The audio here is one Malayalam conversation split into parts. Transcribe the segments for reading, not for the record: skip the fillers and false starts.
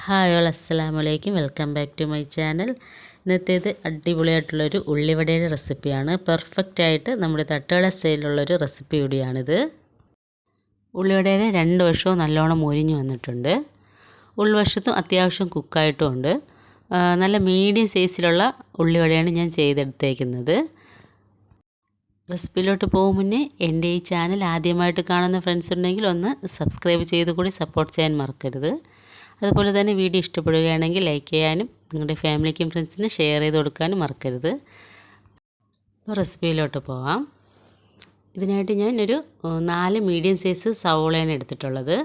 ഹായ് ഓൾ അസ്സലാമു അലൈക്കും. Welcome back to my channel. ഇന്നത്തേത് അടിപൊളിയായിട്ടുള്ളൊരു ഉള്ളിവടയുടെ റെസിപ്പിയാണ്. പെർഫെക്റ്റായിട്ട് നമ്മുടെ തട്ടുകട സ്റ്റൈലിലുള്ളൊരു റെസിപ്പി കൂടിയാണിത്. ഉള്ളിവടയുടെ രണ്ട് വശവും നല്ലോണം മൊരിഞ്ഞ് വന്നിട്ടുണ്ട്. ഉൾവശത്തും അത്യാവശ്യം കുക്കായിട്ടുമുണ്ട്. നല്ല മീഡിയം സൈസിലുള്ള ഉള്ളിവടയാണ് ഞാൻ ചെയ്തെടുത്തേക്കുന്നത്. റെസിപ്പിയിലോട്ട് പോകും മുന്നേ എൻ്റെ ഈ ചാനൽ ആദ്യമായിട്ട് കാണുന്ന ഫ്രണ്ട്സ് ഉണ്ടെങ്കിൽ ഒന്ന് സബ്സ്ക്രൈബ് ചെയ്ത് കൂടി സപ്പോർട്ട് ചെയ്യാൻ മറക്കരുത്. അതുപോലെ തന്നെ വീഡിയോ ഇഷ്ടപ്പെടുകയാണെങ്കിൽ ലൈക്ക് ചെയ്യാനും നിങ്ങളുടെ ഫാമിലിക്കും ഫ്രണ്ട്സിനും ഷെയർ ചെയ്ത് കൊടുക്കാനും മറക്കരുത്. അപ്പോൾ റെസിപ്പിയിലോട്ട് പോകാം. ഇതിനായിട്ട് ഞാനൊരു 4 മീഡിയം സൈസ് സവോളയാണ് എടുത്തിട്ടുള്ളത്.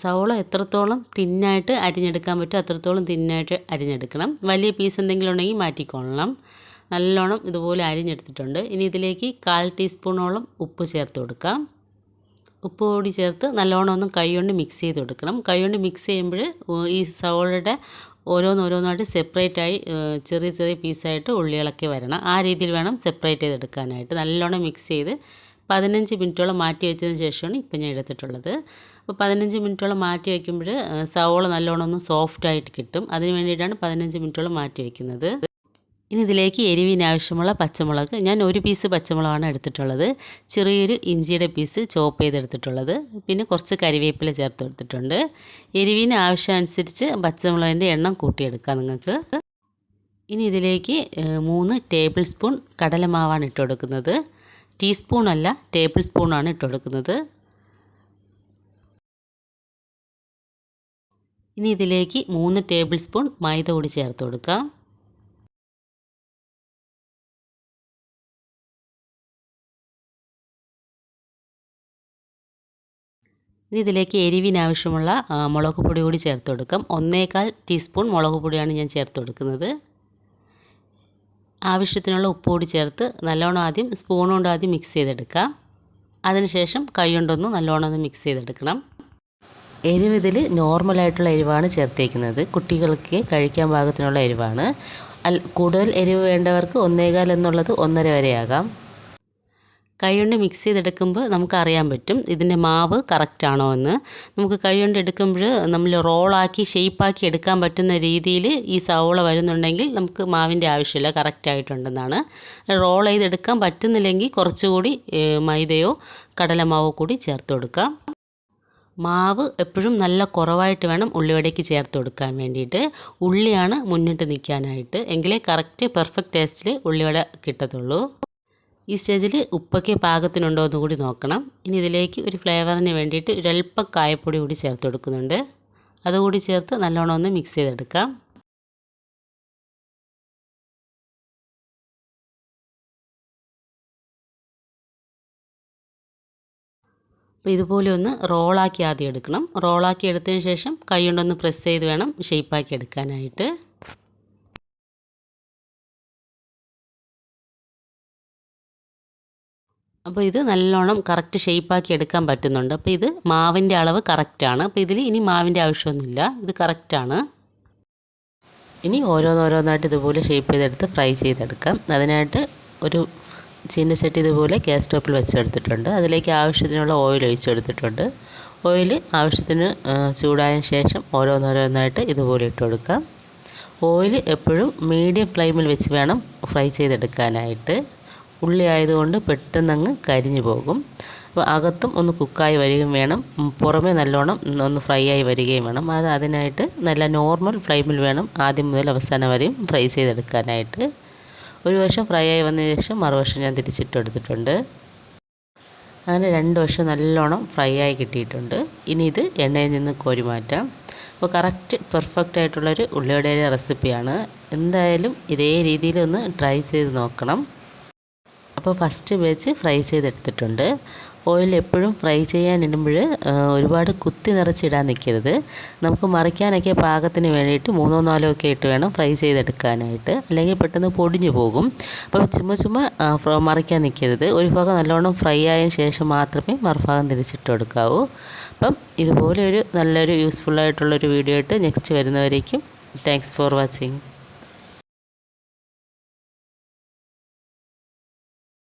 സവോള എത്രത്തോളം തിന്നായിട്ട് അരിഞ്ഞെടുക്കാൻ പറ്റുമോ അത്രത്തോളം തിന്നായിട്ട് അരിഞ്ഞെടുക്കണം. വലിയ പീസ് എന്തെങ്കിലും ഉണ്ടെങ്കിൽ മാറ്റിക്കൊള്ളണം. നല്ലോണം ഇതുപോലെ അരിഞ്ഞെടുത്തിട്ടുണ്ട്. ഇനി ഇതിലേക്ക് 1/4 ടീസ്പൂണോളം ഉപ്പ് ചേർത്ത് കൊടുക്കാം. ഉപ്പ് കൂടി ചേർത്ത് നല്ലോണം ഒന്ന് കൈകൊണ്ട് മിക്സ് ചെയ്ത് കൊടുക്കണം. കൈകൊണ്ട് മിക്സ് ചെയ്യുമ്പോൾ ഈ സവോളയുടെ ഓരോന്നോരോന്നായിട്ട് സെപ്പറേറ്റായി ചെറിയ ചെറിയ പീസായിട്ട് ഉള്ളികളൊക്കെ വരണം. ആ രീതിയിൽ വേണം സെപ്പറേറ്റ് ചെയ്തെടുക്കാനായിട്ട്. നല്ലോണം മിക്സ് ചെയ്ത് 15 മിനിറ്റോളം മാറ്റി വെച്ചതിന് ശേഷമാണ് ഇപ്പം ഞാൻ എടുത്തിട്ടുള്ളത്. അപ്പോൾ 15 മിനിറ്റോളം മാറ്റി വയ്ക്കുമ്പോൾ സവോള നല്ലോണം ഒന്ന് സോഫ്റ്റായിട്ട് കിട്ടും. അതിന് വേണ്ടിയിട്ടാണ് 15 മിനിറ്റോളം മാറ്റി വയ്ക്കുന്നത്. ഇനി ഇതിലേക്ക് എരിവിനാവശ്യമുള്ള പച്ചമുളക്, ഞാൻ 1 പീസ് പച്ചമുളകാണ് എടുത്തിട്ടുള്ളത്. ചെറിയൊരു ഇഞ്ചിയുടെ പീസ് ചോപ്പ് ചെയ്തെടുത്തിട്ടുള്ളത്. പിന്നെ കുറച്ച് കരിവേപ്പില ചേർത്ത് കൊടുത്തിട്ടുണ്ട്. എരിവിന് ആവശ്യമനുസരിച്ച് പച്ചമുളകിൻ്റെ എണ്ണം കൂട്ടിയെടുക്കാം നിങ്ങൾക്ക്. ഇനി ഇതിലേക്ക് 3 ടേബിൾ സ്പൂൺ കടലമാവാണ് ഇട്ട് കൊടുക്കുന്നത്. ടീസ്പൂണല്ല, ടേബിൾ സ്പൂണാണ് ഇട്ട് കൊടുക്കുന്നത്. ഇനി ഇതിലേക്ക് 3 ടേബിൾ സ്പൂൺ മൈദ കൂടി ചേർത്ത് കൊടുക്കാം. ഇനി ഇതിലേക്ക് എരിവിനാവശ്യമുള്ള മുളക് പൊടി കൂടി ചേർത്ത് കൊടുക്കാം. 1/4 ടീസ്പൂൺ മുളക് പൊടിയാണ് ഞാൻ ചേർത്ത് കൊടുക്കുന്നത്. ആവശ്യത്തിനുള്ള ഉപ്പ് കൂടി ചേർത്ത് നല്ലോണം ആദ്യം സ്പൂൺ കൊണ്ട് ആദ്യം മിക്സ് ചെയ്തെടുക്കാം. അതിനുശേഷം കൈ കൊണ്ടൊന്ന് നല്ലോണം ഒന്ന് മിക്സ് ചെയ്തെടുക്കണം. എരിവ് ഇതിൽ നോർമലായിട്ടുള്ള എരിവാണ് ചേർത്തേക്കുന്നത്. കുട്ടികൾക്ക് കഴിക്കാൻ പാകത്തിനുള്ള എരിവാണ്. കൂടുതൽ എരിവ് വേണ്ടവർക്ക് 1/4 എന്നുള്ളത് 1.5 വരെ ആകാം. കൈകൊണ്ട് മിക്സ് ചെയ്തെടുക്കുമ്പോൾ നമുക്കറിയാൻ പറ്റും ഇതിൻ്റെ മാവ് കറക്റ്റാണോ എന്ന്. നമുക്ക് കൈകൊണ്ട് എടുക്കുമ്പോൾ നമ്മൾ റോളാക്കി ഷേപ്പാക്കി എടുക്കാൻ പറ്റുന്ന രീതിയിൽ ഈ സവോള വരുന്നുണ്ടെങ്കിൽ നമുക്ക് മാവിൻ്റെ ആവശ്യമില്ല, കറക്റ്റായിട്ടുണ്ടെന്നാണ്. റോൾ ചെയ്തെടുക്കാൻ പറ്റുന്നില്ലെങ്കിൽ കുറച്ചുകൂടി മൈദയോ കടലമാവോ കൂടി ചേർത്ത് കൊടുക്കാം. മാവ് എപ്പോഴും നല്ല കുറവായിട്ട് വേണം ഉള്ളിവടയ്ക്ക് ചേർത്ത് കൊടുക്കാൻ വേണ്ടിയിട്ട്. ഉള്ളിയാണ് മുന്നിട്ട് നിൽക്കാനായിട്ട്. എങ്കിലേ കറക്റ്റ് പെർഫെക്റ്റ് ടേസ്റ്റിൽ ഉള്ളിവട കിട്ടത്തുള്ളൂ. ഈ സ്റ്റേജിൽ ഉപ്പൊക്കെ പാകത്തിനുണ്ടോ എന്ന് കൂടി നോക്കണം. ഇനി ഇതിലേക്ക് ഒരു ഫ്ലേവറിന് വേണ്ടിയിട്ട് ഒരല്പം കായപ്പൊടി കൂടി ചേർത്ത് കൊടുക്കുന്നുണ്ട്. അതുകൂടി ചേർത്ത് നല്ലോണം ഒന്ന് മിക്സ് ചെയ്തെടുക്കാം. അപ്പോൾ ഇതുപോലെ ഒന്ന് റോളാക്കി ആദ്യം എടുക്കണം. റോളാക്കി എടുത്തതിന് ശേഷം കൈ കൊണ്ടൊന്ന് പ്രസ് ചെയ്ത് വേണം ഷേപ്പാക്കി എടുക്കാനായിട്ട്. അപ്പോൾ ഇത് നല്ലോണം കറക്റ്റ് ഷേപ്പാക്കി എടുക്കാൻ പറ്റുന്നുണ്ട്. അപ്പോൾ ഇത് മാവിൻ്റെ അളവ് കറക്റ്റാണ്. അപ്പോൾ ഇതിൽ ഇനി മാവിൻ്റെ ആവശ്യമൊന്നുമില്ല, ഇത് കറക്റ്റാണ്. ഇനി ഓരോന്നോരോന്നായിട്ട് ഇതുപോലെ ഷേപ്പ് ചെയ്തെടുത്ത് ഫ്രൈ ചെയ്തെടുക്കാം. അതിനായിട്ട് ഒരു ചീനച്ചട്ടി ഇതുപോലെ ഗ്യാസ് സ്റ്റോപ്പിൽ വെച്ചെടുത്തിട്ടുണ്ട്. അതിലേക്ക് ആവശ്യത്തിനുള്ള ഓയിൽ ഒഴിച്ചെടുത്തിട്ടുണ്ട്. ഓയിൽ ആവശ്യത്തിന് ചൂടായതിന് ശേഷം ഓരോന്നോരോന്നായിട്ട് ഇതുപോലെ ഇട്ട് കൊടുക്കാം. ഓയിൽ എപ്പോഴും മീഡിയം ഫ്ലെയിമിൽ വെച്ച് വേണം ഫ്രൈ ചെയ്തെടുക്കാനായിട്ട്. ഉള്ളി ആയതുകൊണ്ട് പെട്ടെന്നങ്ങ് കരിഞ്ഞു പോകും. അപ്പോൾ അകത്തും ഒന്ന് കുക്കായി വരികയും വേണം, പുറമേ നല്ലോണം ഒന്ന് ഫ്രൈ ആയി വരികയും വേണം. അതിനായിട്ട് നല്ല നോർമൽ ഫ്ലെയിമിൽ വേണം ആദ്യം മുതൽ അവസാനം വരെയും ഫ്രൈ ചെയ്തെടുക്കാനായിട്ട്. ഒരു വശം ഫ്രൈ ആയി വന്നതിന് ശേഷം മറുവശം ഞാൻ തിരിച്ചിട്ടെടുത്തിട്ടുണ്ട്. അങ്ങനെ 2 വശം നല്ലോണം ഫ്രൈ ആയി കിട്ടിയിട്ടുണ്ട്. ഇനി ഇത് എണ്ണയിൽ നിന്ന് കോരി മാറ്റാം. അപ്പോൾ കറക്റ്റ് പെർഫെക്റ്റ് ആയിട്ടുള്ളൊരു ഉള്ളിവടയുടെ റെസിപ്പിയാണ്. എന്തായാലും ഇതേ രീതിയിൽ ഒന്ന് ട്രൈ ചെയ്ത് നോക്കണം. അപ്പോൾ ഫസ്റ്റ് ബാച്ച് ഫ്രൈ ചെയ്തെടുത്തിട്ടുണ്ട്. ഓയിൽ എപ്പോഴും ഫ്രൈ ചെയ്യാനിടുമ്പോൾ ഒരുപാട് കുത്തി നിറച്ചിടാൻ നിൽക്കരുത്. നമുക്ക് മറിക്കാനൊക്കെ പാകത്തിന് വേണ്ടിയിട്ട് 3-4 ഒക്കെ ഇട്ട് വേണം ഫ്രൈ ചെയ്തെടുക്കാനായിട്ട്. അല്ലെങ്കിൽ പെട്ടെന്ന് പൊടിഞ്ഞു പോകും. അപ്പോൾ ചുമ്മാ മറിക്കാൻ നിൽക്കരുത്. ഒരു ഭാഗം നല്ലോണം ഫ്രൈ ആയതിന് ശേഷം മാത്രമേ മറുഭാഗം തിരിച്ചിട്ട് കൊടുക്കാവൂ. അപ്പം ഇതുപോലെ നല്ലൊരു യൂസ്ഫുള്ളായിട്ടുള്ളൊരു വീഡിയോ ആയിട്ട് നെക്സ്റ്റ് വരുന്നവരേക്കും താങ്ക്സ് ഫോർ വാച്ചിങ്.